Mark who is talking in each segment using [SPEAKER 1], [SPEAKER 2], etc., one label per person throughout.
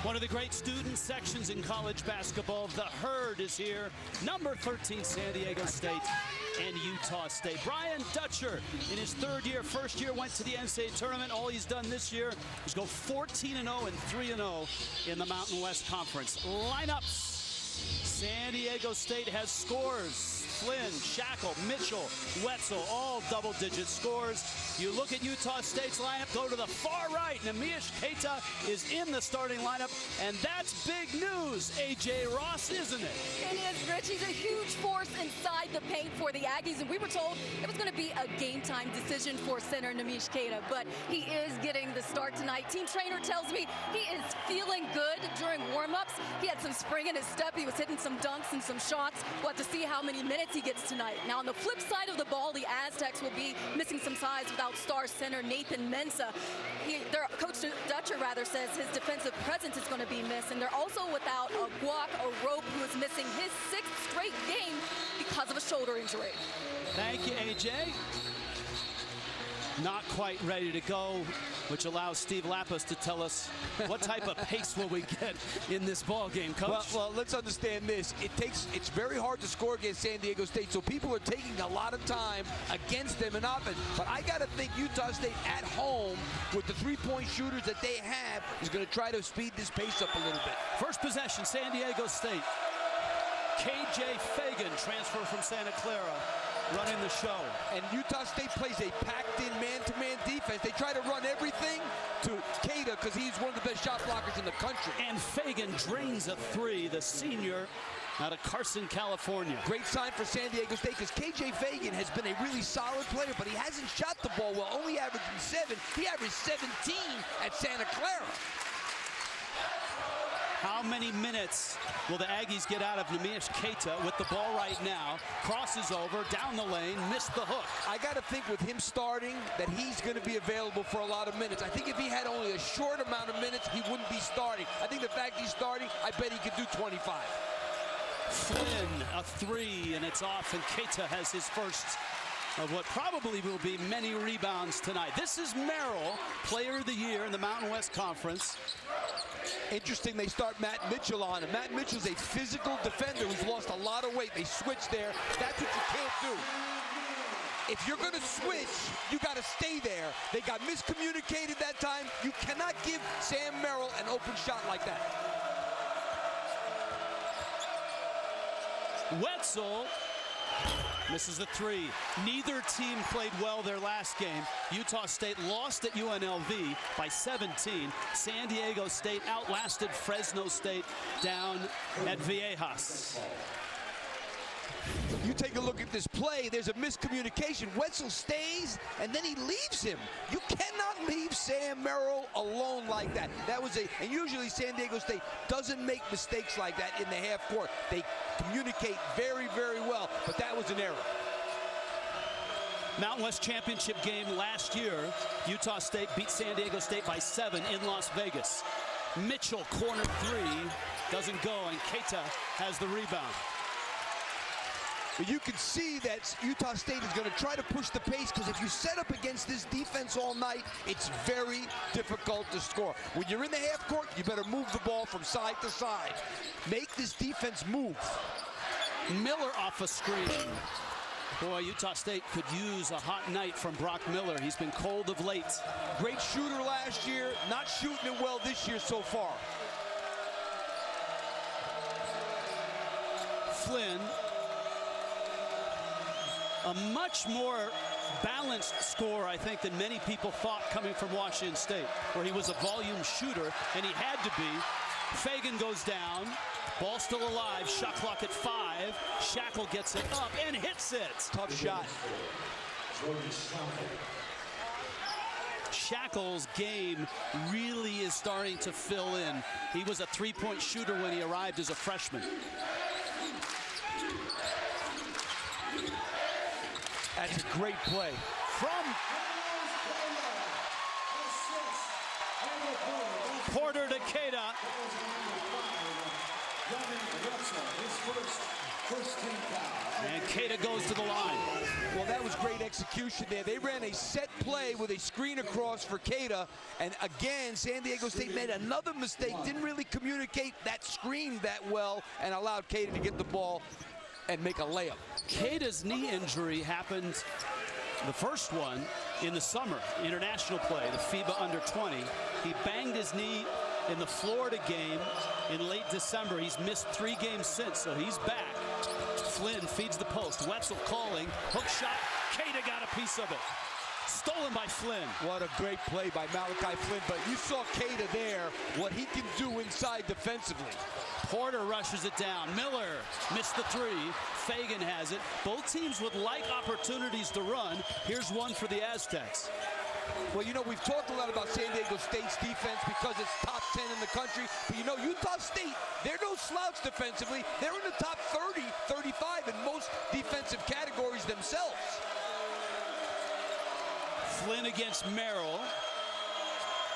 [SPEAKER 1] One of the great student sections in college basketball, the Herd is here. Number 13, San Diego State and Utah State. Brian Dutcher, in his third year, first year, went to the NCAA tournament. All he's done this year is go 14-0 and 3-0 in the Mountain West Conference. Lineups. San Diego State has scores. Flynn, Shackle, Mitchell, Wetzel, all double-digit scores. You look at Utah State's lineup, go to the far right. Neemias Queta is in the starting lineup, and that's big news, A.J. Ross, isn't it?
[SPEAKER 2] It is, Rich. He's a huge force inside the paint for the Aggies, and we were told it was going to be a game-time decision for center Neemias Queta, but he is getting the start tonight. Team trainer tells me he is feeling good during warm-ups. He had some spring in his step. He was hitting some dunks and some shots. We'll have to see how many minutes he gets tonight. Now, on the flip side of the ball, the Aztecs will be missing some size without star center Nathan Mensah. Their coach Dutcher says his defensive presence is going to be missed, and they're also without a Guac, a Rope, who is missing his 6th straight game because of a shoulder injury.
[SPEAKER 1] Thank you, AJ. Not quite ready to go, which allows Steve Lappas to tell us what type of pace will we get in this ball game, Coach?
[SPEAKER 3] Well, let's understand this. It's very hard to score against San Diego State, so people are taking a lot of time against them in offense. But I got to think Utah State at home, with the three-point shooters that they have, is going to try to speed this pace up a little bit.
[SPEAKER 1] First possession, San Diego State. KJ Fagan, transfer from Santa Clara, running the show. And
[SPEAKER 3] Utah State plays a packed-in man-to-man defense. They try to run everything to Queta because he's one of the best shot blockers in the country.
[SPEAKER 1] And Fagan drains a three, the senior out of Carson, California.
[SPEAKER 3] Great sign for San Diego State because KJ Fagan has been a really solid player, but he hasn't shot the ball well, only averaging 7. He averaged 17 at Santa Clara.
[SPEAKER 1] How many minutes will the Aggies get out of Neemias Queta with the ball right now? Crosses over, down the lane, missed the hook.
[SPEAKER 3] I got to think with him starting that he's going to be available for a lot of minutes. I think if he had only a short amount of minutes, he wouldn't be starting. I think the fact he's starting, I bet he could do 25.
[SPEAKER 1] Flynn, a three, and it's off, and Queta has his first of what probably will be many rebounds tonight. This is Merrill, Player of the Year in the Mountain West Conference.
[SPEAKER 3] Interesting, they start Matt Mitchell on him. Matt Mitchell's a physical defender who's lost a lot of weight. They switch there. That's what you can't do. If you're going to switch, you got to stay there. They got miscommunicated that time. You cannot give Sam Merrill an open shot like that.
[SPEAKER 1] Wetzel misses the three. Neither team played well their last game. Utah State lost at UNLV by 17. San Diego State outlasted Fresno State down at Viejas.
[SPEAKER 3] You take a look at this play, there's a miscommunication. Wetzel stays, and then he leaves him. You cannot leave Sam Merrill alone like that. And usually San Diego State doesn't make mistakes like that in the half court. They communicate very, very well, but that was an error.
[SPEAKER 1] Mountain West Championship game last year, Utah State beat San Diego State by 7 in Las Vegas. Mitchell, corner three, doesn't go, and Queta has the rebound.
[SPEAKER 3] But you can see that Utah State is going to try to push the pace because if you set up against this defense all night, it's very difficult to score. When you're in the half court, you better move the ball from side to side. Make this defense move.
[SPEAKER 1] Miller off a screen. Boy, Utah State could use a hot night from Brock Miller. He's been cold of late.
[SPEAKER 3] Great shooter last year, not shooting it well this year so far.
[SPEAKER 1] Flynn. A much more balanced score, I think, than many people thought coming from Washington State, where he was a volume shooter, and he had to be. Fagan goes down. Ball still alive. Shot clock at 5. Shackle gets it up and hits it.
[SPEAKER 3] Tough shot.
[SPEAKER 1] Shackle's game really is starting to fill in. He was a three-point shooter when he arrived as a freshman.
[SPEAKER 3] That's a great play.
[SPEAKER 1] From Porter to Queta. And Keita goes to the line.
[SPEAKER 3] Well, that was great execution there. They ran a set play with a screen across for Keita. And again, San Diego State made another mistake. Didn't really communicate that screen that well and allowed Keita to get the ball and make a layup.
[SPEAKER 1] Keita's knee injury happened, the first one, in the summer, international play, the FIBA under-20. He banged his knee in the Florida game in late December. He's missed 3 games since, so he's back. Flynn feeds the post. Wetzel calling. Hook shot. Keita got a piece of it. Stolen by Flynn.
[SPEAKER 3] What a great play by Malachi Flynn. But you saw Keita there, what he can do inside defensively.
[SPEAKER 1] Porter rushes it down. Miller missed the 3. Fagan has it. Both teams would like opportunities to run. Here's one for the Aztecs.
[SPEAKER 3] Well, you know, we've talked a lot about San Diego State's defense because it's top 10 in the country. But, you know, Utah State, they're no slouch defensively. They're in the top 30, 35 in most defensive categories themselves.
[SPEAKER 1] Flynn against Merrill.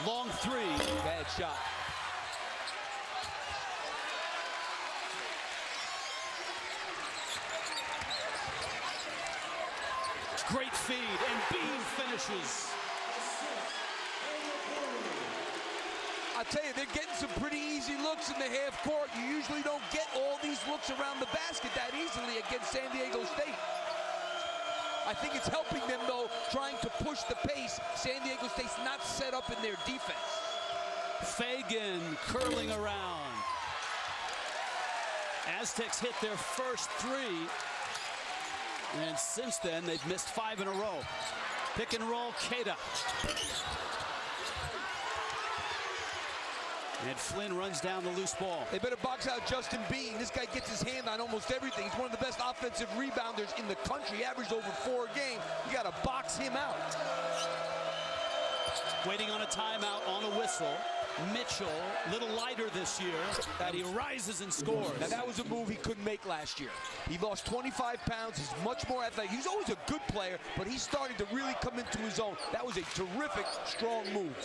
[SPEAKER 1] Long 3.
[SPEAKER 3] Bad shot.
[SPEAKER 1] Great feed, and Bean finishes.
[SPEAKER 3] I'll tell you, they're getting some pretty easy looks in the half court. You usually don't get all these looks around the basket that easily against San Diego State. I think it's helping them, though, trying to push the pace. San Diego State's not set up in their defense.
[SPEAKER 1] Fagan curling around. Aztecs hit their first 3. And since then, they've missed 5 in a row. Pick and roll, Keita. And Flynn runs down the loose ball.
[SPEAKER 3] They better box out Justin Bean. This guy gets his hand on almost everything. He's one of the best offensive rebounders in the country. Averaged over 4 a game. You got to box him out.
[SPEAKER 1] Waiting on a timeout on a whistle. Mitchell, a little lighter this year, and he rises and scores.
[SPEAKER 3] Now, that was a move he couldn't make last year. He lost 25 pounds. He's much more athletic. He's always a good player, but he's starting to really come into his own. That was a terrific, strong move.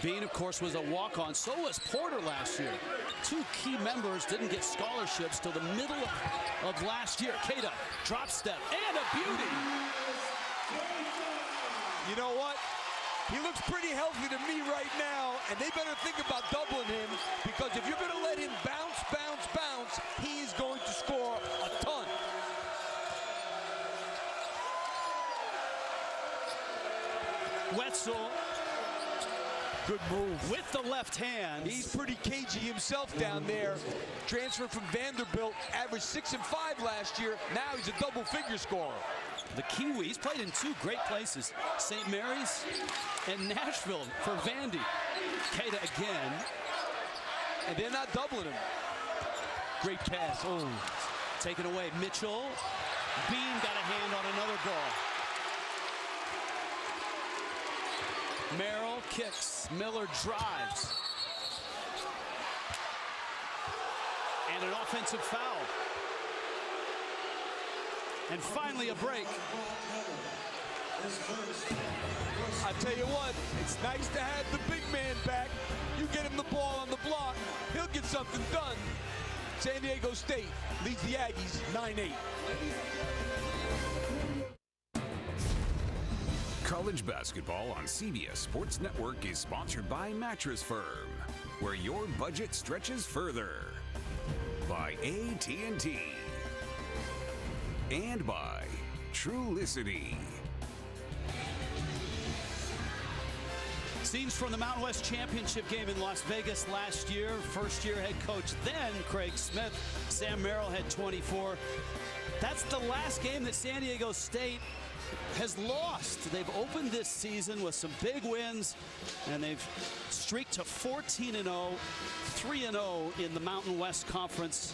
[SPEAKER 1] Bean, of course, was a walk-on. So was Porter last year. 2 key members didn't get scholarships till the middle of last year. Keita, drop step, and a beauty.
[SPEAKER 3] You know what? He looks pretty healthy to me right now, and they better think about doubling him, because if you're going to let him bounce, bounce, bounce, he is going to score a ton.
[SPEAKER 1] Wetzel.
[SPEAKER 3] Good move.
[SPEAKER 1] With the left hand.
[SPEAKER 3] He's pretty cagey himself down there. Transferred from Vanderbilt, averaged 6 and 5 last year. Now he's a double-figure scorer.
[SPEAKER 1] The Kiwi, he's played in 2 great places. St. Mary's and Nashville for Vandy. Keita again.
[SPEAKER 3] And they're not doubling him. Great pass. Oh.
[SPEAKER 1] Taken away. Mitchell. Bean got a hand on another ball. Merrill kicks. Miller drives. And an offensive foul. And finally a break.
[SPEAKER 3] I tell you what, it's nice to have the big man back. You get him the ball on the block, he'll get something done. San Diego State leads the Aggies 9-8.
[SPEAKER 4] College basketball on CBS Sports Network is sponsored by Mattress Firm, where your budget stretches further. By AT&T. And by Trulicity.
[SPEAKER 1] Scenes from the Mountain West Championship game in Las Vegas last year. First-year head coach then, Craig Smith. Sam Merrill had 24. That's the last game that San Diego State has lost. They've opened this season with some big wins, and they've streaked to 14-0, 3-0 in the Mountain West Conference.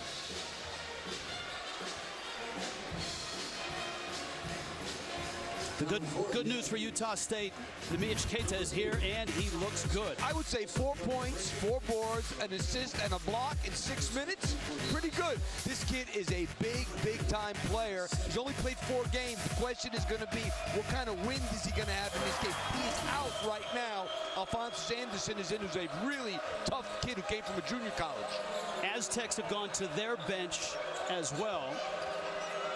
[SPEAKER 1] The good news for Utah State, Namish Keita is here, and he looks good.
[SPEAKER 3] I would say 4 points, 4 boards, an assist, and a block in 6 minutes. Pretty good. This kid is a big-time player. He's only played 4 games. The question is going to be, what kind of wind is he going to have in this game? He is out right now. Alphonsus Anderson is in, who's a really tough kid who came from a junior college.
[SPEAKER 1] Aztecs have gone to their bench as well.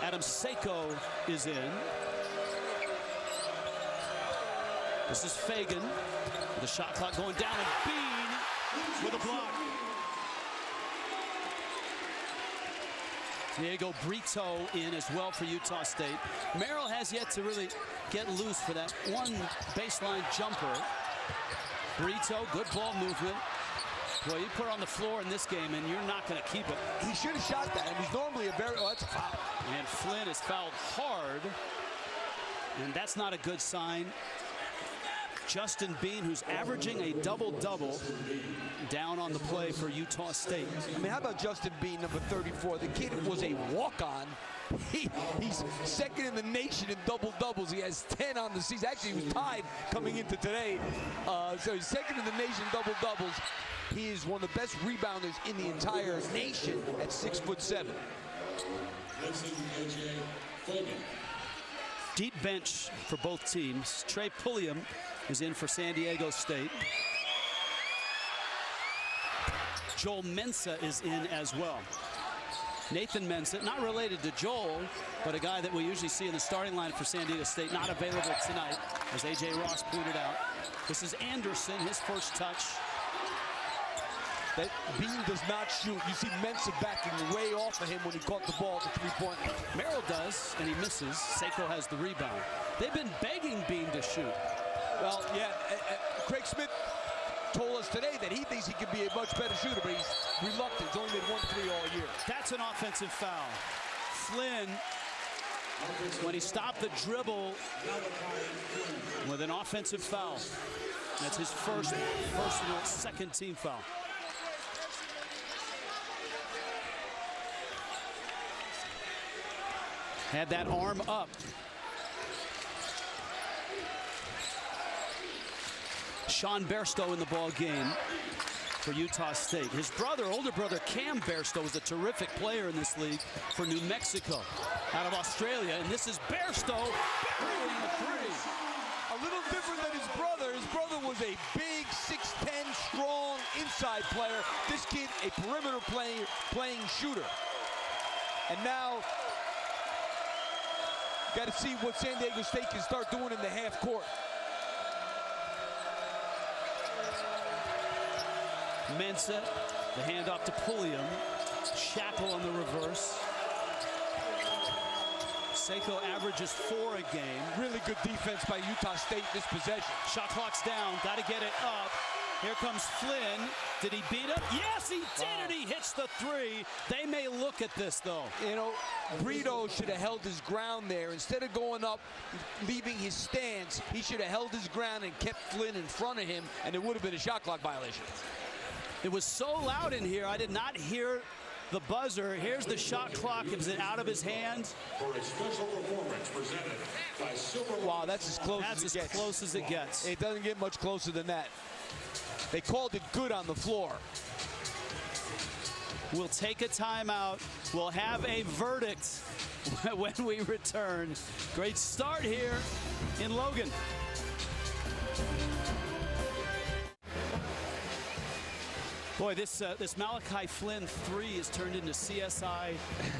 [SPEAKER 1] Adam Seiko is in. This is Fagan. The shot clock going down, and Bean with a block. Diego Brito in as well for Utah State. Merrill has yet to really get loose for that one baseline jumper. Brito, good ball movement. Well, you put her on the floor in this game, and you're not going to keep it.
[SPEAKER 3] He should have shot that, and he's normally a very, oh, that's a foul.
[SPEAKER 1] And Flynn is fouled hard, and that's not a good sign. Justin Bean, who's averaging a double-double, down on the play for Utah State.
[SPEAKER 3] I mean, how about Justin Bean, number 34? The kid was a walk-on. He's second in the nation in double-doubles. He has 10 on the season. Actually, he was tied coming into today. So he's second in the nation double-doubles. He is one of the best rebounders in the entire nation at 6'7".
[SPEAKER 1] Deep bench for both teams. Trey Pulliam is in for San Diego State. Joel Mensah is in as well. Nathan Mensah, not related to Joel, but a guy that we usually see in the starting line for San Diego State, not available tonight, as A.J. Ross pointed out. This is Anderson, his first touch.
[SPEAKER 3] That Bean does not shoot. You see Mensah backing way off of him when he caught the ball at the three-point line.
[SPEAKER 1] Merrill does, and he misses. Seiko has the rebound. They've been begging Bean to shoot.
[SPEAKER 3] Well, yeah, Craig Smith told us today that he thinks he could be a much better shooter, but he's reluctant. He's only made 1 3 all year.
[SPEAKER 1] That's an offensive foul. Flynn, when he stopped the dribble with an offensive foul. That's his first personal second-team foul. Had that arm up. Sean Bairstow in the ball game for Utah State. His brother, older brother Cam Bairstow, was a terrific player in this league for New Mexico out of Australia. And this is Bairstow burying the three.
[SPEAKER 3] A little different than his brother. His brother was a big 6'10", strong inside player. This kid, a perimeter playing shooter. And now, got to see what San Diego State can start doing in the half court.
[SPEAKER 1] Mensah, the handoff to Pulliam. Shackle on the reverse. Seiko averages 4 a game.
[SPEAKER 3] Really good defense by Utah State this possession.
[SPEAKER 1] Shot clock's down, got to get it up. Here comes Flynn. Did he beat him? Yes, he did, and he hits the 3. They may look at this, though.
[SPEAKER 3] You know, Brito should have held his ground there. Instead of going up, leaving his stance, he should have held his ground and kept Flynn in front of him, and it would have been a shot clock violation.
[SPEAKER 1] It was so loud in here, I did not hear the buzzer. Here's the shot clock. Is it out of his hands?
[SPEAKER 5] For a special performance presented by Silver.
[SPEAKER 3] Wow, that's as close as it gets.
[SPEAKER 1] That's as close as it gets.
[SPEAKER 3] It doesn't get much closer than that. They called it good on the floor.
[SPEAKER 1] We'll take a timeout. We'll have a verdict when we return. Great start here in Logan. Boy, this Malachi Flynn 3 is turned into CSI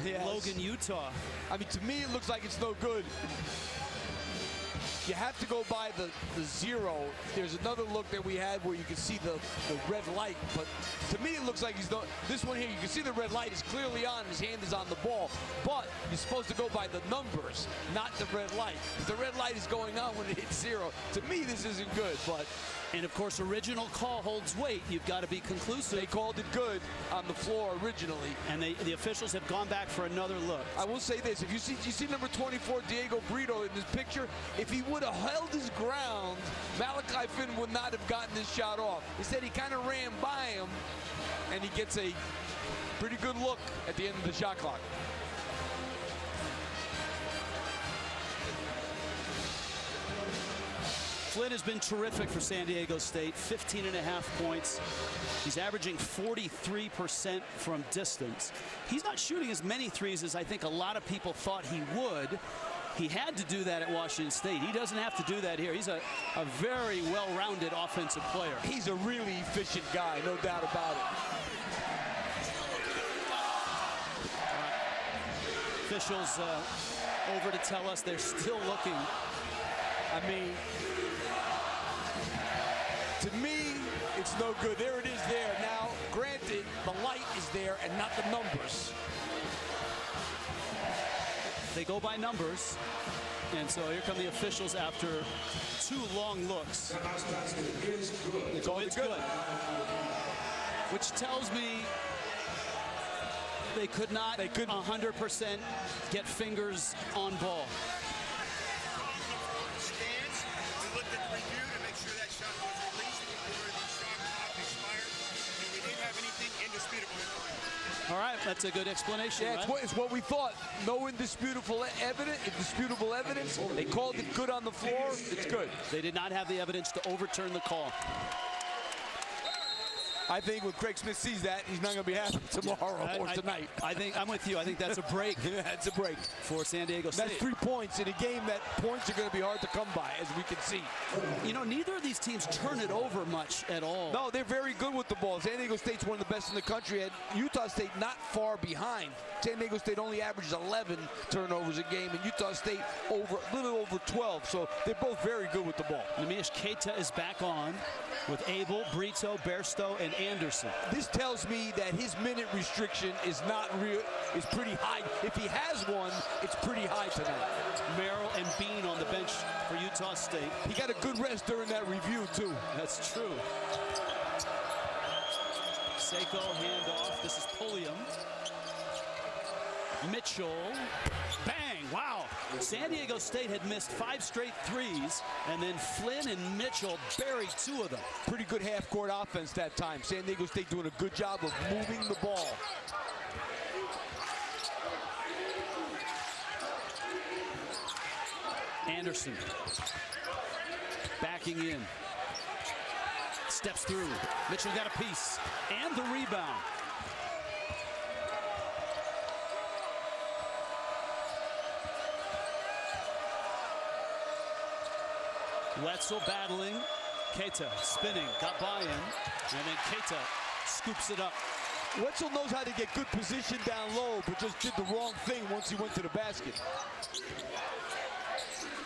[SPEAKER 1] yes. Logan, Utah.
[SPEAKER 3] I mean, to me, it looks like it's no good. You have to go by the 0. There's another look that we had where you can see the red light, but to me it looks like he's this one here, you can see the red light is clearly on, his hand is on the ball, but you're supposed to go by the numbers, not the red light. The red light is going on when it hits 0. To me, this isn't good, but...
[SPEAKER 1] And of course, original call holds weight. You've got to be conclusive.
[SPEAKER 3] They called it good on the floor originally.
[SPEAKER 1] And the officials have gone back for another look.
[SPEAKER 3] I will say this, if you see number 24, Diego Brito, in this picture, if he would have held his ground, Malachi Flynn would not have gotten this shot off. Instead, he kind of ran by him, and he gets a pretty good look at the end of the shot clock.
[SPEAKER 1] Flynn has been terrific for San Diego State, 15.5 points. He's averaging 43% from distance. He's not shooting as many threes as I think a lot of people thought he would. He had to do that at Washington State. He doesn't have to do that here. He's a very well-rounded offensive player.
[SPEAKER 3] He's a really efficient guy, no doubt about it.
[SPEAKER 1] Officials over to tell us they're still looking.
[SPEAKER 3] I mean, to me, it's no good. There it is there. Now, granted, the light is there and not the numbers.
[SPEAKER 1] They go by numbers, and so here come the officials after 2 long looks.
[SPEAKER 3] It's all good.
[SPEAKER 1] Which tells me they could not 100% get fingers on ball.
[SPEAKER 6] We looked at the review to make sure that shot was released before the shot clock expired, and we didn't have anything indisputable.
[SPEAKER 1] All right, that's a good explanation.
[SPEAKER 3] Yeah,
[SPEAKER 1] right?
[SPEAKER 3] it's what we thought. No indisputable evidence. They called it good on the floor. It's good.
[SPEAKER 1] They did not have the evidence to overturn the call.
[SPEAKER 3] I think when Craig Smith sees that, he's not going to be happy tomorrow or tonight.
[SPEAKER 1] I think I'm with you. I think that's a break.
[SPEAKER 3] That's a break
[SPEAKER 1] For San Diego State.
[SPEAKER 3] That's 3 points in a game that points are going to be hard to come by, as we can see.
[SPEAKER 1] You know, neither of these teams turn it over much at all.
[SPEAKER 3] No, they're very good with the ball. San Diego State's one of the best in the country. And Utah State not far behind. San Diego State only averages 11 turnovers a game, and Utah State a little over 12. So they're both very good with the ball.
[SPEAKER 1] Neemias Queta is back on with Abel, Brito, Bairstow, and Anderson.
[SPEAKER 3] This tells me that his minute restriction is not real. Is pretty high. If he has one, it's pretty high tonight.
[SPEAKER 1] Merrill and Bean on the bench for Utah State.
[SPEAKER 3] He got a good rest during that review, too.
[SPEAKER 1] That's true. Seiko handoff. This is Pulliam. Mitchell. Bang! Wow. San Diego State had missed 5 straight threes, and then Flynn and Mitchell buried 2 of them.
[SPEAKER 3] Pretty good half-court offense that time. San Diego State doing a good job of moving the ball.
[SPEAKER 1] Anderson backing in. Steps through. Mitchell got a piece and the rebound. Wetzel battling. Queta spinning, got by him, and then Queta scoops it up.
[SPEAKER 3] Wetzel knows how to get good position down low, but just did the wrong thing once he went to the basket.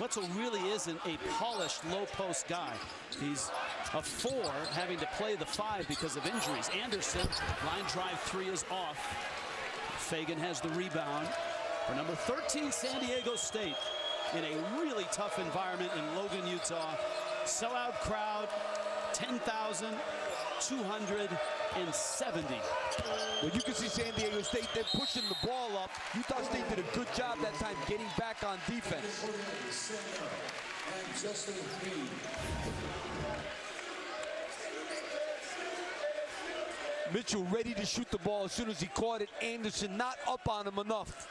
[SPEAKER 1] Wetzel really isn't a polished low post guy. He's a 4, having to play the 5 because of injuries. Anderson, line drive 3 is off. Fagan has the rebound for number 13, San Diego State, in a really tough environment in Logan, Utah. Sellout crowd, 10,270.
[SPEAKER 3] Well, you can see San Diego State, they're pushing the ball up. Utah State did a good job that time getting back on defense. Mitchell ready to shoot the ball as soon as he caught it. Anderson not up on him enough.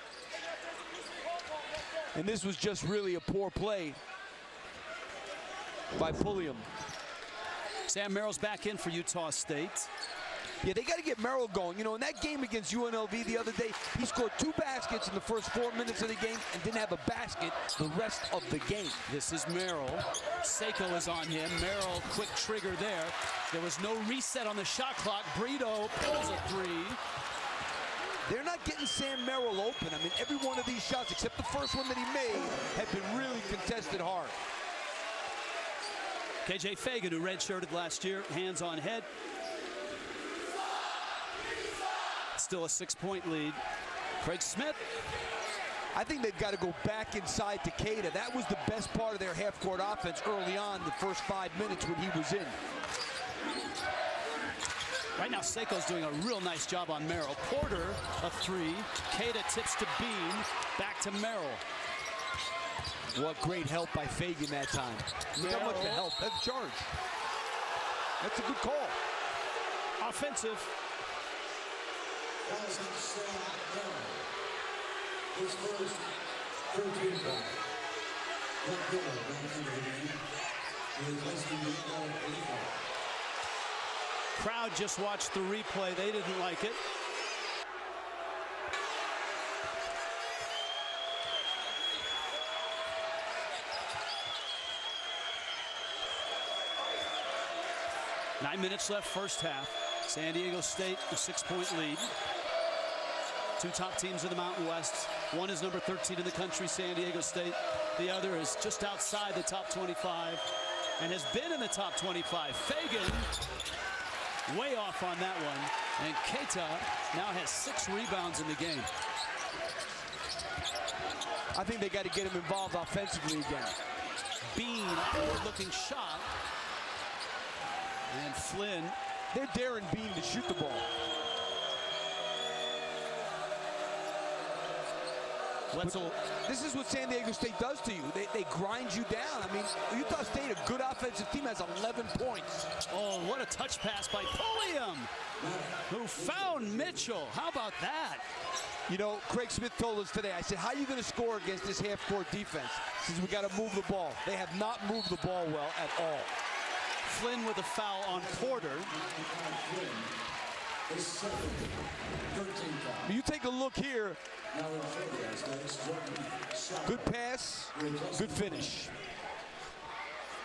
[SPEAKER 3] And this was just really a poor play by Pulliam.
[SPEAKER 1] Sam Merrill's back in for Utah State.
[SPEAKER 3] Yeah, they got to get Merrill going. You know, in that game against UNLV the other day, he scored 2 baskets in the first 4 minutes of the game and didn't have a basket the rest of the game.
[SPEAKER 1] This is Merrill. Seiko is on him. Merrill, quick trigger there. There was no reset on the shot clock. Brito pulls a 3.
[SPEAKER 3] They're not getting Sam Merrill open. I mean, every one of these shots, except the first one that he made, have been really contested hard.
[SPEAKER 1] KJ Fagan, who redshirted last year, hands on head. Still a 6-point lead. Craig Smith.
[SPEAKER 3] I think they've got to go back inside to Queta. That was the best part of their half-court offense early on, the first 5 minutes when he was in.
[SPEAKER 1] Right now, Seiko's doing a real nice job on Merrill. Porter, a 3. Queta tips to Bean. Back to Merrill.
[SPEAKER 3] What great help by Fagan that time. Look how much the help. That's a charge. That's a good call.
[SPEAKER 1] Offensive.
[SPEAKER 5] His first 13 point.
[SPEAKER 1] Crowd just watched the replay. They didn't like it. Nine minutes left, first half. San Diego State, a 6-point lead. Two top teams in the Mountain West. One is number 13 in the country, San Diego State. The other is just outside the top 25 and has been in the top 25. Fagan way off on that one. And Keita now has 6 rebounds in the game.
[SPEAKER 3] I think they got to get him involved offensively again.
[SPEAKER 1] Bean, looking shot. And Flynn.
[SPEAKER 3] They're daring Bean to shoot the ball.
[SPEAKER 1] Wetzel.
[SPEAKER 3] This is what San Diego State does to you. They grind you down. I mean, Utah State, a good offensive team, has 11 points.
[SPEAKER 1] Oh, what a touch pass by Pulliam, who found Mitchell. How about that?
[SPEAKER 3] You know, Craig Smith told us today, I said, how are you going to score against this half-court defense? He says, we got to move the ball. They have not moved the ball well at all.
[SPEAKER 1] Flynn with a foul on Porter.
[SPEAKER 3] You take a look here. Good pass, good finish.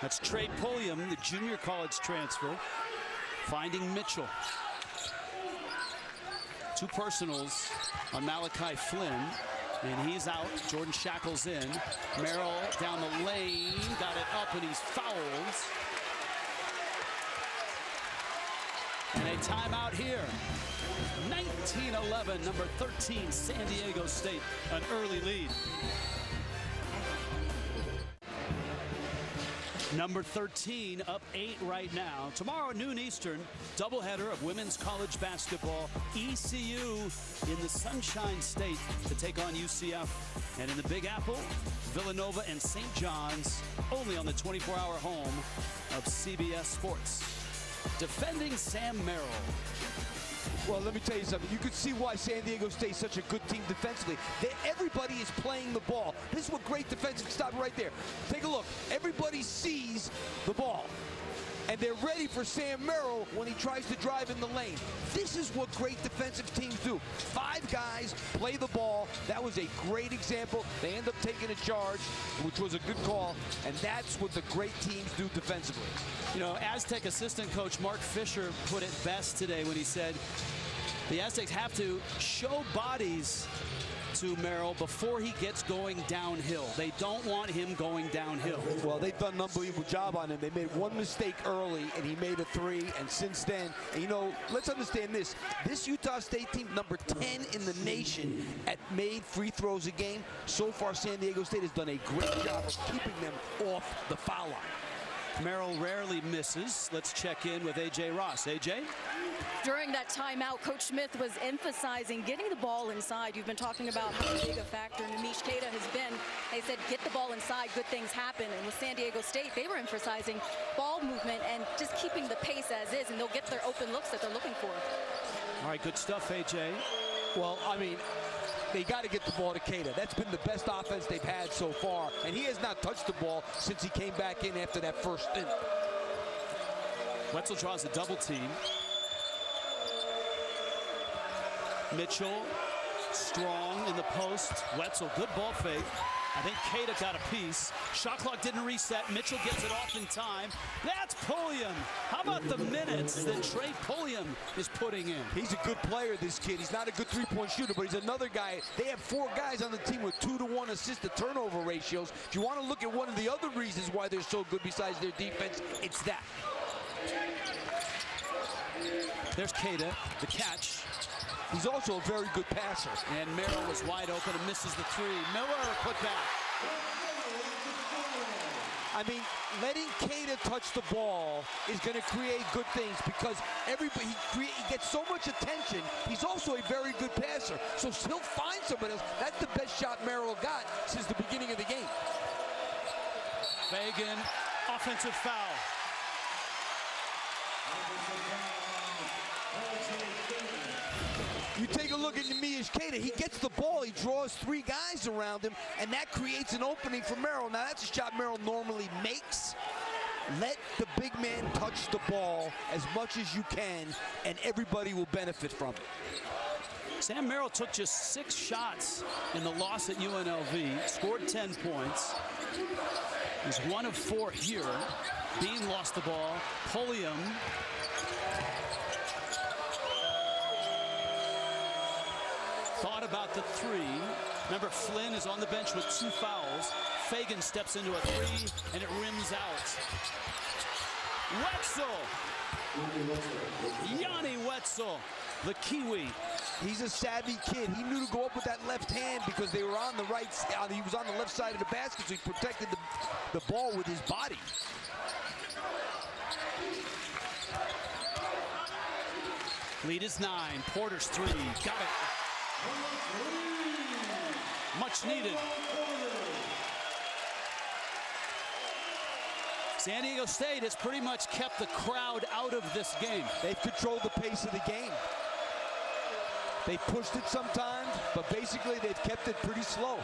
[SPEAKER 1] That's Trey Pulliam, the junior college transfer, finding Mitchell. 2 personals on Malachi Flynn, and he's out. Jordan Shackles in. Merrill down the lane, got it up, and he's fouled. And a timeout here. 19-11, number 13, San Diego State, an early lead. Number 13 up 8 right now. Tomorrow at noon Eastern, doubleheader of women's college basketball. ECU in the Sunshine State to take on UCF. And in the Big Apple, Villanova and St. John's, only on the 24-hour home of CBS Sports. Defending Sam Merrill.
[SPEAKER 3] Well, let me tell you something. You can see why San Diego State's such a good team defensively. Everybody is playing the ball. This is what great defensive. Stop right there. Take a look. Everybody sees the ball. And they're ready for Sam Merrill when he tries to drive in the lane. This is what great defensive teams do. 5 guys play the ball. That was a great example. They end up taking a charge, which was a good call. And that's what the great teams do defensively.
[SPEAKER 1] You know, Aztec assistant coach Mark Fisher put it best today when he said the Aztecs have to show bodies to Merrill before he gets going downhill. They don't want him going downhill.
[SPEAKER 3] Well, they've done an unbelievable job on him. They made one mistake early, and he made a 3. And since then, and you know, let's understand this. This Utah State team, number 10 in the nation at made free throws a game. So far, San Diego State has done a great job of keeping them off the foul line.
[SPEAKER 1] Merrill rarely misses. Let's check in with A.J. Ross. A.J.?
[SPEAKER 2] During that timeout, Coach Smith was emphasizing getting the ball inside. You've been talking about how big a factor Namish Keita has been. They said get the ball inside, good things happen. And with San Diego State, they were emphasizing ball movement and just keeping the pace as is, and they'll get their open looks that they're looking for.
[SPEAKER 1] All right, good stuff, A.J.
[SPEAKER 3] Well, I mean, they got to get the ball to Keita. That's been the best offense they've had so far. And he has not touched the ball since he came back in after that first stint.
[SPEAKER 1] Wetzel draws a double team. Mitchell, strong in the post. Wetzel, good ball fake. I think Keita got a piece. Shot clock didn't reset. Mitchell gets it off in time. That's Pulliam. How about the minutes that Trey Pulliam is putting in?
[SPEAKER 3] He's a good player, this kid. He's not a good three-point shooter, but he's another guy. They have 4 guys on the team with 2-to-1 assist-to-turnover ratios. If you want to look at one of the other reasons why they're so good besides their defense, it's that.
[SPEAKER 1] There's Keita, the catch.
[SPEAKER 3] He's also a very good passer.
[SPEAKER 1] And Merrill was wide open and misses the 3. Miller put back.
[SPEAKER 3] I mean, letting Keita touch the ball is going to create good things because everybody he gets so much attention. He's also a very good passer, so he'll find somebody else. That's the best shot Merrill got since the beginning of the game.
[SPEAKER 1] Fagan, offensive foul.
[SPEAKER 3] You take a look at Namish Keita. He gets the ball. He draws 3 guys around him, and that creates an opening for Merrill. Now, that's a shot Merrill normally makes, Let the big man touch the ball as much as you can, and everybody will benefit from it.
[SPEAKER 1] Sam Merrill took just 6 shots in the loss at UNLV, scored 10 points. He's 1 of 4 here. Bean lost the ball. Pulliam thought about the 3. Remember, Flynn is on the bench with 2 fouls. Fagan steps into a 3, and it rims out. Wetzel! Yanni Wetzel, the Kiwi.
[SPEAKER 3] He's a savvy kid. He knew to go up with that left hand because they were on the right side. He was on the left side of the basket, so he protected the ball with his body.
[SPEAKER 1] Lead is 9. Porter's 3. Got it. Much needed. San Diego State has pretty much kept the crowd out of this game.
[SPEAKER 3] They've controlled the pace of the game. They pushed it sometimes, but basically they've kept it pretty slow.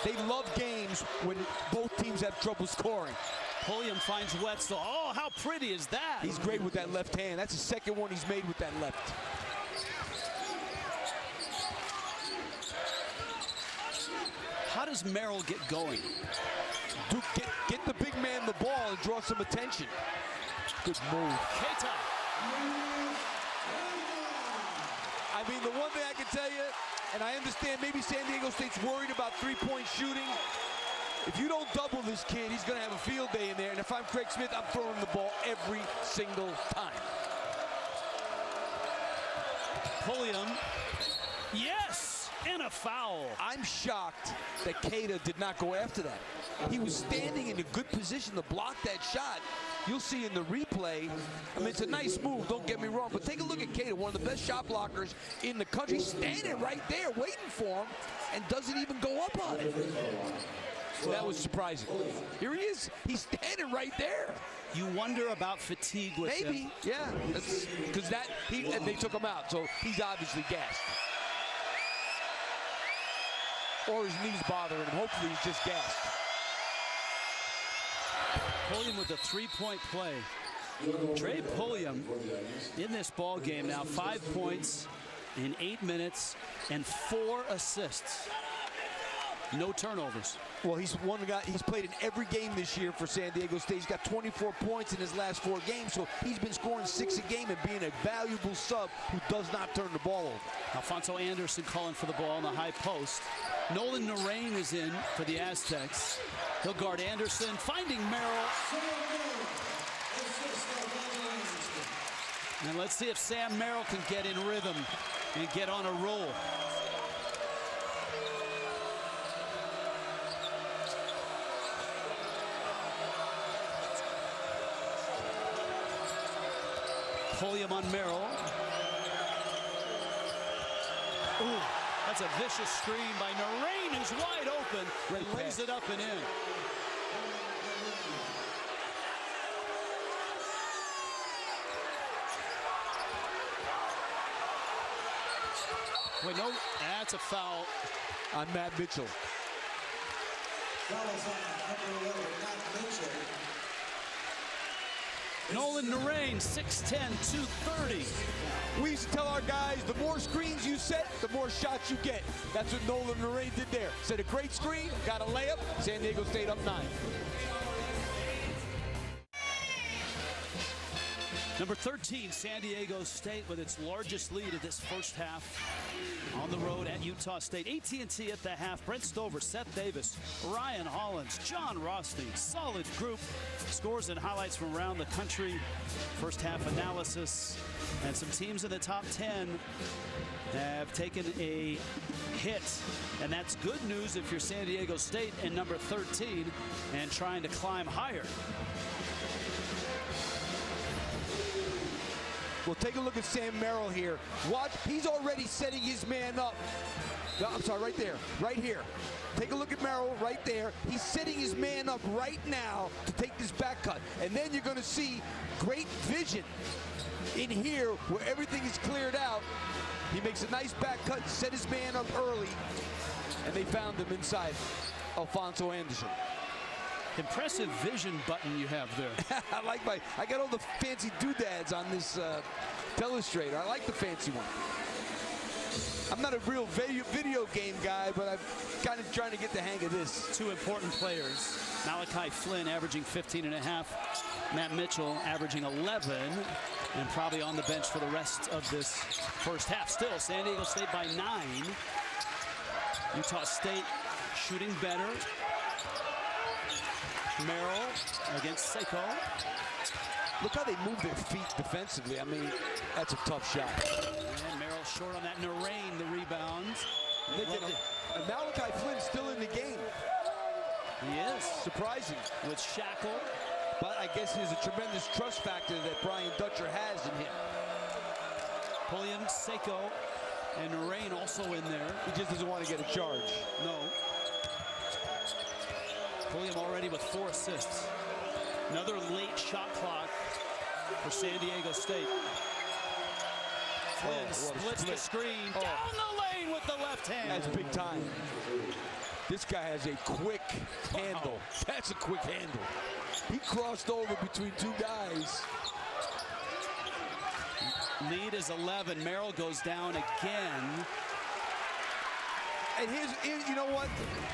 [SPEAKER 3] They love games when both teams have trouble scoring.
[SPEAKER 1] Pulliam finds Wetzel. Oh, how pretty is that?
[SPEAKER 3] He's great with that left hand. That's the second one he's made with that left.
[SPEAKER 1] How does Merrill get going?
[SPEAKER 3] Duke, get the big man the ball and draw some attention. Good move.
[SPEAKER 1] Keita.
[SPEAKER 3] I mean, the one thing I can tell you, and I understand maybe San Diego State's worried about three-point shooting. If you don't double this kid, he's going to have a field day in there. And if I'm Craig Smith, I'm throwing the ball every single time.
[SPEAKER 1] Pulliam. Yes! And a foul.
[SPEAKER 3] I'm shocked that Keita did not go after that. He was standing in a good position to block that shot. You'll see in the replay, I mean, it's a nice move, don't get me wrong, but take a look at Keita, one of the best shot blockers in the country, standing right there waiting for him and doesn't even go up on it. So that was surprising. Here he is. He's standing right there.
[SPEAKER 1] You wonder about fatigue with him.
[SPEAKER 3] Maybe, yeah. Because they took him out, so he's obviously gassed. Or his knees bothering him. Hopefully he's just gassed.
[SPEAKER 1] Pulliam with a 3-point play. Trey Pulliam in this ball game now, 5 points in 8 minutes and 4 assists. No turnovers.
[SPEAKER 3] Well, he's one guy. He's played in every game this year for San Diego State. He's got 24 points in his last 4 games, so he's been scoring 6 a game and being a valuable sub who does not turn the ball over.
[SPEAKER 1] Alfonso Anderson calling for the ball in the high post. Nolan Narain is in for the Aztecs. He'll guard Anderson, finding Merrill. And let's see if Sam Merrill can get in rhythm and get on a roll. Pulliam on Merrill. Ooh, that's a vicious screen by Narain, who's wide open.
[SPEAKER 3] Great
[SPEAKER 1] lays
[SPEAKER 3] pass.
[SPEAKER 1] it up and in. Wait, no, that's a foul
[SPEAKER 3] on Matt Mitchell.
[SPEAKER 1] Nolan Narain, 6'10", 230.
[SPEAKER 3] We used to tell our guys, the more screens you set, the more shots you get. That's what Nolan Narain did there. Set a great screen, got a layup, San Diego State up 9.
[SPEAKER 1] Number 13, San Diego State with its largest lead of this first half on the road at Utah State. AT&T at the half. Brent Stover, Seth Davis, Ryan Hollins, John Rothstein. Solid group. Scores and highlights from around the country. First half analysis. And some teams in the top 10 have taken a hit. And that's good news if you're San Diego State and number 13 and trying to climb higher.
[SPEAKER 3] Well, take a look at Sam Merrill here. Watch, he's already setting his man up. No, I'm sorry, right there, right here. Take a look at Merrill right there. He's setting his man up right now to take this back cut. And then you're going to see great vision in here where everything is cleared out. He makes a nice back cut, set his man up early, and they found him inside. Alfonso Anderson.
[SPEAKER 1] Impressive vision button you have there.
[SPEAKER 3] I got all the fancy doodads on this Telestrator. I like the fancy one. I'm not a real video game guy, but I'm kind of trying to get the hang of this.
[SPEAKER 1] Two important players. Malachi Flynn averaging 15.5. Matt Mitchell averaging 11. And probably on the bench for the rest of this first half. Still, San Diego State by 9. Utah State shooting better. Merrill against Seiko.
[SPEAKER 3] Look how they move their feet defensively. I mean, that's a tough shot.
[SPEAKER 1] And Merrill short on that. Narain, the rebound.
[SPEAKER 3] And Malachi Flynn's still in the game.
[SPEAKER 1] He is.
[SPEAKER 3] Surprising.
[SPEAKER 1] With Shackle.
[SPEAKER 3] But I guess there's a tremendous trust factor that Brian Dutcher has in him.
[SPEAKER 1] Pulliam, Seiko, and Narain also in there.
[SPEAKER 3] He just doesn't want to get a charge.
[SPEAKER 1] No. Pulliam already with 4 assists. Another late shot clock for San Diego State. Flynn splits the screen. Down the lane with the left hand.
[SPEAKER 3] That's big time. This guy has a quick handle. That's a quick handle. He crossed over between 2 guys.
[SPEAKER 1] Lead is 11. Merrill goes down again.
[SPEAKER 3] And you know what?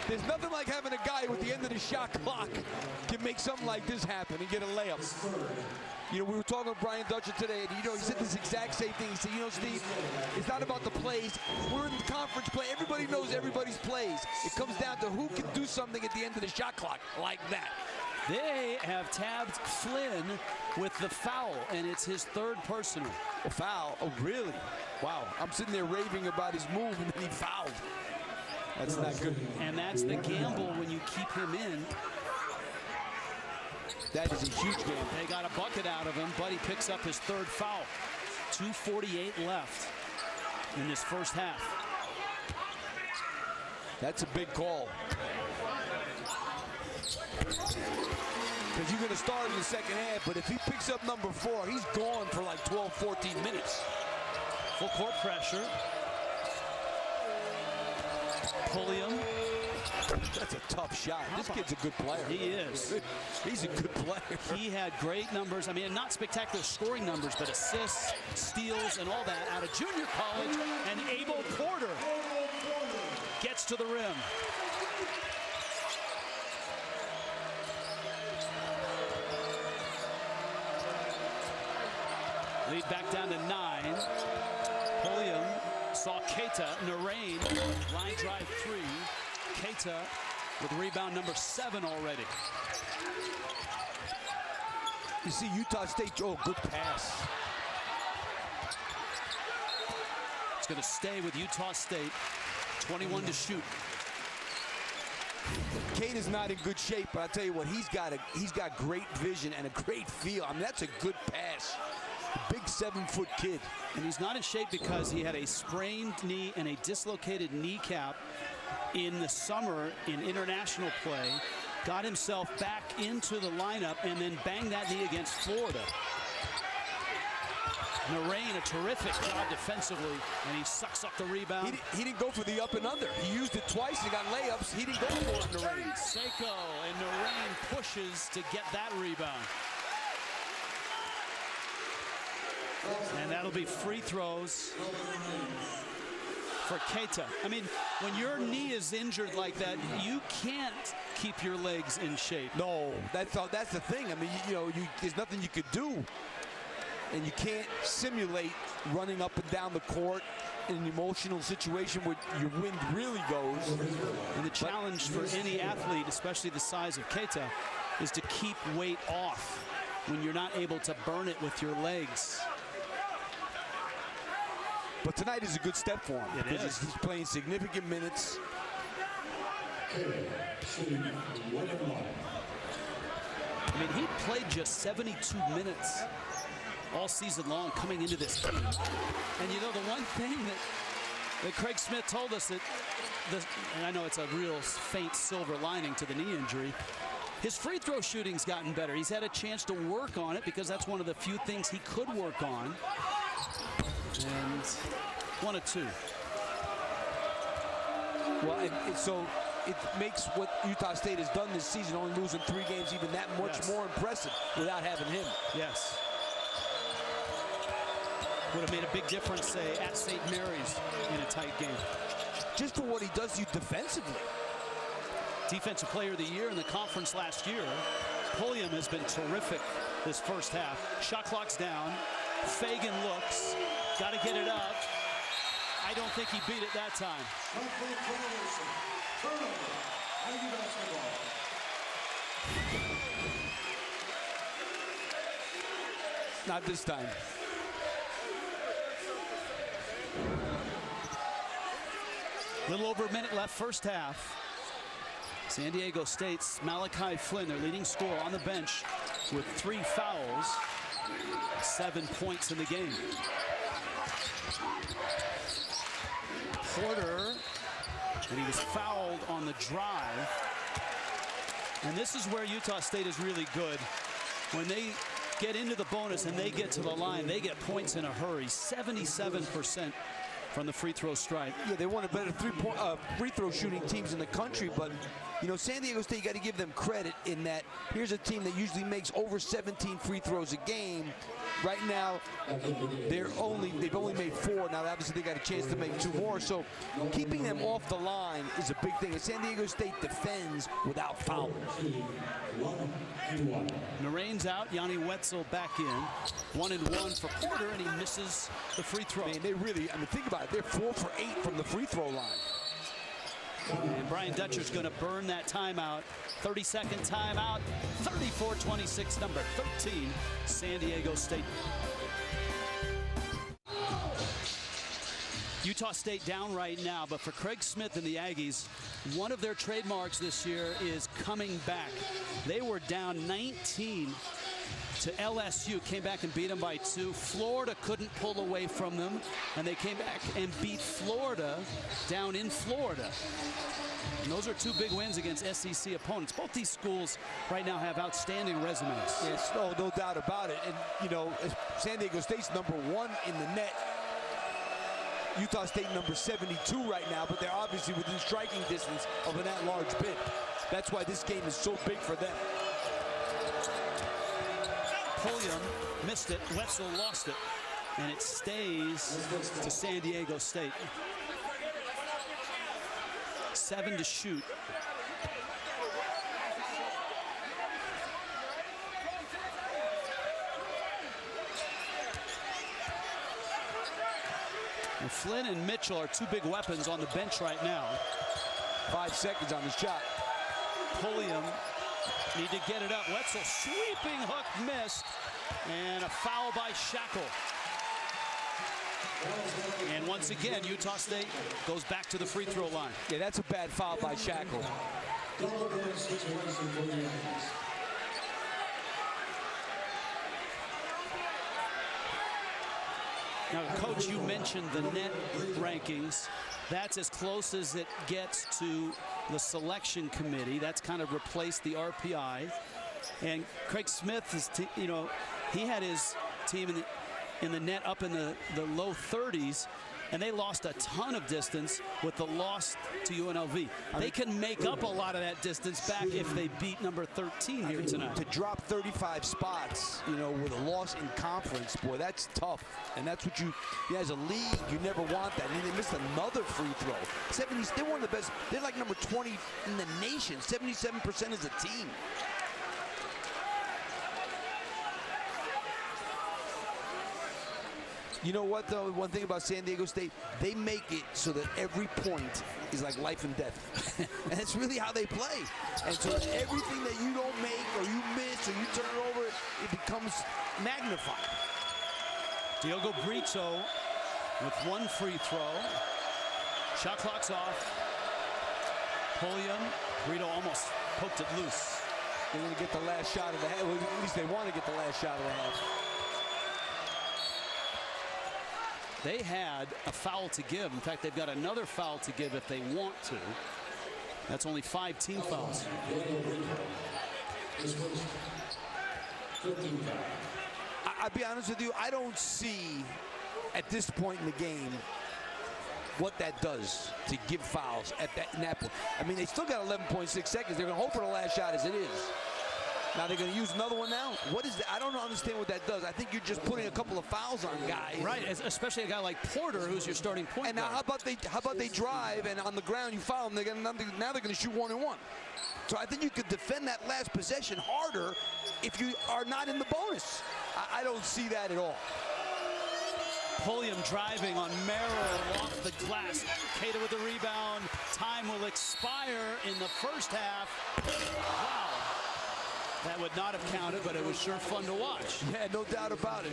[SPEAKER 3] There's nothing like having a guy with the end of the shot clock can make something like this happen and get a layup. You know, we were talking with Brian Dutcher today, and he said this exact same thing. He said, Steve, it's not about the plays. We're in conference play. Everybody knows everybody's plays. It comes down to who can do something at the end of the shot clock like that.
[SPEAKER 1] They have tabbed Flynn with the foul, and it's his 3rd personal.
[SPEAKER 3] A foul? Oh, really? Wow. I'm sitting there raving about his move, and then he fouled. That's not good.
[SPEAKER 1] And that's the gamble when you keep him in.
[SPEAKER 3] That is a huge gamble.
[SPEAKER 1] They got a bucket out of him, but he picks up his 3rd foul. 2:48 left in this first half.
[SPEAKER 3] That's a big call. Because you're going to start in the second half, but if he picks up number 4, he's gone for like 12, 14 minutes.
[SPEAKER 1] Full court pressure. Pulliam.
[SPEAKER 3] That's a tough shot. This kid's a good player.
[SPEAKER 1] He is.
[SPEAKER 3] He's a good player.
[SPEAKER 1] He had great numbers. I mean, not spectacular scoring numbers, but assists, steals, and all that out of junior college. And Abel Porter gets to the rim. Lead back down to 9. Pulliam saw Keita. Narain, line drive 3. Keita with rebound number 7 already.
[SPEAKER 3] You see Utah State, good pass.
[SPEAKER 1] It's going to stay with Utah State. 21 to shoot.
[SPEAKER 3] Keita's not in good shape, but I'll tell you what, he's got great vision and a great feel. I mean, that's a good pass. A big 7-foot kid.
[SPEAKER 1] And he's not in shape because he had a sprained knee and a dislocated kneecap in the summer in international play. Got himself back into the lineup and then banged that knee against Florida. Narain, a terrific job defensively, and he sucks up the rebound.
[SPEAKER 3] He didn't go for the up and under. He used it twice and got layups. He didn't go for it, Narain.
[SPEAKER 1] Seiko, and Narain pushes to get that rebound. And that'll be free throws for Keita. I mean, when your knee is injured like that, you can't keep your legs in shape.
[SPEAKER 3] No, that's the thing. I mean, there's nothing you could do. And you can't simulate running up and down the court in an emotional situation where your wind really goes.
[SPEAKER 1] And the challenge for any athlete, especially the size of Keita, is to keep weight off when you're not able to burn it with your legs.
[SPEAKER 3] But tonight is a good step for him.
[SPEAKER 1] Because
[SPEAKER 3] he's playing significant minutes.
[SPEAKER 1] I mean, he played just 72 minutes all season long coming into this game. And the one thing that Craig Smith told us, and I know it's a real faint silver lining to the knee injury, his free throw shooting's gotten better. He's had a chance to work on it because that's one of the few things he could work on. And 1 of 2.
[SPEAKER 3] Well, so it makes what Utah State has done this season, only losing 3 games, even that much more impressive without having him.
[SPEAKER 1] Yes. Would have made a big difference, say, at St. Mary's in a tight game.
[SPEAKER 3] Just for what he does to you defensively.
[SPEAKER 1] Defensive Player of the Year in the conference last year. Pulliam has been terrific this first half. Shot clock's down. Fagan looks. Got to get it up. I don't think he beat it that time.
[SPEAKER 3] Not this time.
[SPEAKER 1] Little over a minute left, first half. San Diego State's Malachi Flynn, their leading scorer, on the bench with 3 fouls, 7 points in the game. Porter, and he was fouled on the drive. And this is where Utah State is really good. When they get into the bonus and they get to the line, they get points in a hurry. 77% from the free throw stripe.
[SPEAKER 3] Yeah, they're one of the better free throw shooting teams in the country, but you know, San Diego State, you got to give them credit in that here's a team that usually makes over 17 free throws a game. Right now, they've only made 4. Now, obviously, they got a chance to make 2 more. So, keeping them off the line is a big thing. And San Diego State defends without fouling.
[SPEAKER 1] Narain's out. Yanni Wetzel back in. 1-and-1 for Porter, and he misses the free throw.
[SPEAKER 3] Man, they really, I mean, think about it. They're 4 for 8 from the free throw line.
[SPEAKER 1] And Brian Dutcher's going to burn that timeout. 30-second timeout. 34-26, number 13, San Diego State. Utah State down right now, but for Craig Smith and the Aggies, one of their trademarks this year is coming back. They were down 19 to LSU, came back and beat them by 2. Florida couldn't pull away from them, and they came back and beat Florida down in Florida. And those are 2 big wins against SEC opponents. Both these schools right now have outstanding resumes.
[SPEAKER 3] Yes, no doubt about it. And, you know, San Diego State's number 1 in the net. Utah State number 72 right now, but they're obviously within striking distance of an at-large bid. That's why this game is so big for them. Pulliam
[SPEAKER 1] Missed it. Wetzel lost it. And it stays to San Diego State. 7 to shoot. And Flynn and Mitchell are 2 big weapons on the bench right now.
[SPEAKER 3] 5 seconds on the shot.
[SPEAKER 1] Pulliam need to get it up. Wetzel sweeping hook missed. And a foul by Shackle. And once again, Utah State goes back to the free throw line.
[SPEAKER 3] Yeah, that's a bad foul by Shackle.
[SPEAKER 1] Now, Coach, you mentioned the net rankings. That's as close as it gets to the selection committee. That's kind of replaced the RPI. And Craig Smith is, he had his team in the net up in the low 30s, and they lost a ton of distance with the loss to UNLV. They can make up a lot of that distance back if they beat number 13 here tonight.
[SPEAKER 3] To drop 35 spots, with a loss in conference, boy, that's tough. And that's what as a league, you never want that. And they missed another free throw. 70s, they're one of the best. They're like number 20 in the nation, 77% as a team. You know what, though? One thing about San Diego State, they make it so that every point is like life and death. And it's really how they play. And so everything that you don't make or you miss or you turn it over, it becomes magnified.
[SPEAKER 1] Diogo Brito with 1 free throw. Shot clock's off. Pulliam. Brito almost poked it loose.
[SPEAKER 3] They're going to get the last shot of the half. Well, at least they want to get the last shot of the half.
[SPEAKER 1] They had a foul to give. In fact, they've got another foul to give if they want to. That's only 5 team fouls. I'll
[SPEAKER 3] be honest with you, I don't see at this point in the game what that does to give fouls at that point. I mean, they still got 11.6 seconds. They're going to hope for the last shot as it is. Now they're going to use another one now. What is that? I don't understand what that does. I think you're just putting a couple of fouls on guys.
[SPEAKER 1] Right, especially a guy like Porter, who's your starting point
[SPEAKER 3] And now
[SPEAKER 1] guard.
[SPEAKER 3] how about they drive and on the ground you foul them? Now they're going to shoot 1-and-1. So I think you could defend that last possession harder if you are not in the bonus. I don't see that at all.
[SPEAKER 1] Pulliam driving on Merrill off the glass. Keita with the rebound. Time will expire in the first half. Wow. That would not have counted, but it was sure fun to watch.
[SPEAKER 3] Yeah, no doubt about it.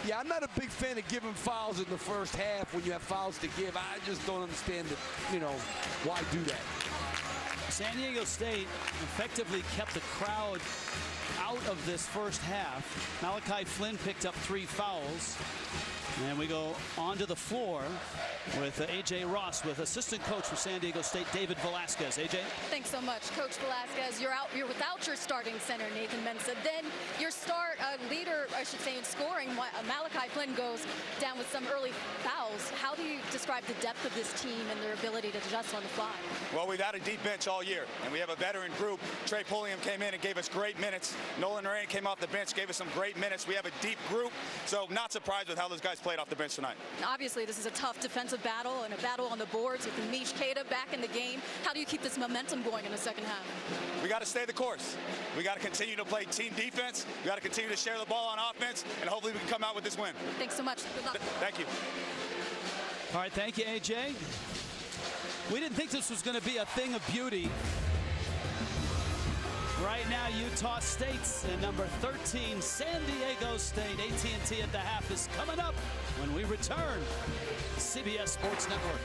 [SPEAKER 3] Yeah, I'm not a big fan of giving fouls in the first half when you have fouls to give. I just don't understand it, why do that.
[SPEAKER 1] San Diego State effectively kept the crowd out of this first half. Malachi Flynn picked up 3 fouls. And we go onto the floor with A.J. Ross with assistant coach for San Diego State, David Velasquez. A.J.?
[SPEAKER 2] Thanks so much, Coach Velasquez. You're without your starting center, Nathan Mensah. Then your leader, I should say, in scoring, Malachi Flynn goes down with some early fouls. How do you describe the depth of this team and their ability to adjust on the fly?
[SPEAKER 6] Well, we've had a deep bench all year, and we have a veteran group. Trey Pulliam came in and gave us great minutes. Nolan Rain came off the bench, gave us some great minutes. We have a deep group, so not surprised with how those guys played off the bench tonight.
[SPEAKER 2] Obviously, this is a tough defensive battle and a battle on the boards with Namish Keita back in the game. How do you keep this momentum going in the second half?
[SPEAKER 6] We got to stay the course. We got to continue to play team defense. We got to continue to share the ball on offense, and hopefully we can come out with this win.
[SPEAKER 2] Thanks so much. Good luck.
[SPEAKER 6] Thank you.
[SPEAKER 1] All right, thank you, A.J. We didn't think this was going to be a thing of beauty. Right now, Utah State's and number 13, San Diego State. AT&T at the half is coming up when we return. CBS Sports Network.